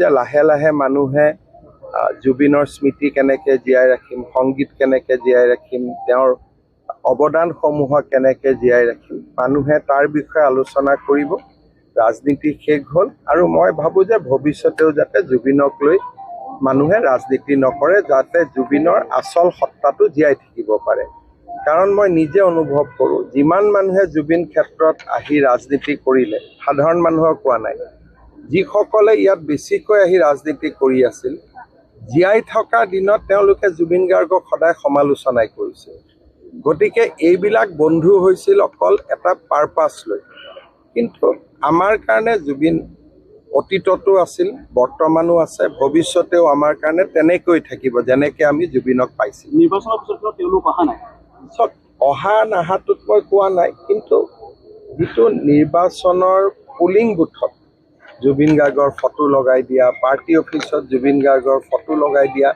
যে লাহে লাহে মানুহে জুবিনৰ স্মৃতি কেনেকৈ জীয়াই ৰাখিম, সংগীত কেনেকৈ জীয়াই ৰাখিম, তেওঁৰ অৱদানসমূহক কেনেকৈ জীয়াই ৰাখিম, মানুহে তাৰ বিষয়ে আলোচনা কৰিব। ৰাজনীতি শেষ হ'ল আৰু মই ভাবোঁ যে ভৱিষ্যতেও যাতে জুবিনক লৈ মানুহে ৰাজনীতি নকৰে, যাতে জুবিনৰ আচল সত্তাটো জীয়াই থাকিব পাৰে। কাৰণ মই নিজে অনুভৱ কৰোঁ, যিমান মানুহে জুবিন ক্ষেত্ৰত আহি ৰাজনীতি কৰিলে, সাধাৰণ মানুহক কোৱা নাই, যিসকলে ইয়াত বেছিকৈ আহি ৰাজনীতি কৰি আছিল, জীয়াই থকা দিনত তেওঁলোকে জুবিন গাৰ্গক সদায় সমালোচনাই কৰিছিল। গতিকে এইবিলাক বন্ধু হৈছিল অকল এটা পাৰপাছ লৈ। কিন্তু আমাৰ কাৰণে জুবিন অতীততো আছিল, বৰ্তমানো আছে, ভৱিষ্যতেও আমাৰ কাৰণে তেনেকৈ থাকিব, যেনেকৈ আমি জুবিনক পাইছিলোঁ। নিৰ্বাচনৰ পিছত তেওঁলোক অহা নাই, চব অহা নাহাটোত মই কোৱা নাই, কিন্তু যিটো নিৰ্বাচনৰ পুলিং বুথত জুবিন গাৰ্গৰ ফটো লগাই দিয়া, পাৰ্টি অফিচত জুবিন গাৰ্গৰ ফটো লগাই দিয়া,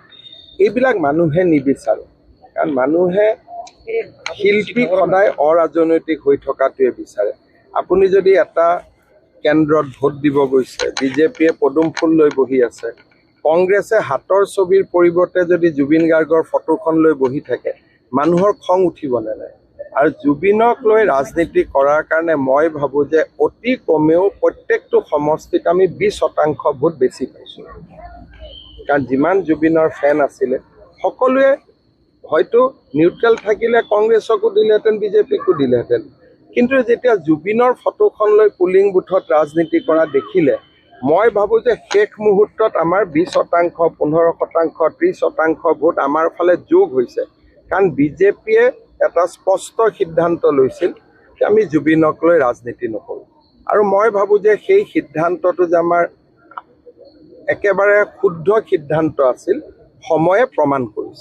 এইবিলাক মানুহে নিবিচাৰে। কাৰণ মানুহে শিল্পীক সদায় অৰাজনৈতিক হৈ থকাটোৱে বিচাৰে। আপুনি যদি এটা কেন্দ্ৰত ভোট দিব গৈছে, বিজেপিয়ে পদুম ফুল লৈ বহি আছে, কংগ্ৰেছে হাতৰ ছবিৰ পৰিৱৰ্তে যদি জুবিন গাৰ্গৰ ফটোখন লৈ বহি থাকে, মানুহৰ খং উঠিবনে নাই? আৰু জুবিনক লৈ ৰাজনীতি কৰাৰ কাৰণে মই ভাবোঁ যে অতি কমেও প্ৰত্যেকটো সমষ্টিত আমি 20% ভোট বেছি পাইছোঁ। কাৰণ যিমান জুবিনৰ ফেন আছিলে, সকলোৱে হয়তো নিউট্ৰেল থাকিলে কংগ্ৰেছকো দিলেহেঁতেন, বিজেপিকো দিলেহেঁতেন। কিন্তু যেতিয়া জুবিনৰ ফটোখন লৈ পুলিং বুথত ৰাজনীতি কৰা দেখিলে, মই ভাবোঁ যে শেষ মুহূৰ্তত আমাৰ 20%, 15%, 30% ভোট আমাৰ ফালে যোগ হৈছে। কাৰণ বিজেপিয়ে এটা স্পষ্ট সিদ্ধান্ত লৈছিল যে আমি জুবিনক লৈ ৰাজনীতি নকৰোঁ। আৰু মই ভাবোঁ যে সেই সিদ্ধান্তটো যে আমাৰ একেবাৰে শুদ্ধ সিদ্ধান্ত আছিল, সময়ে প্ৰমাণ কৰিছে।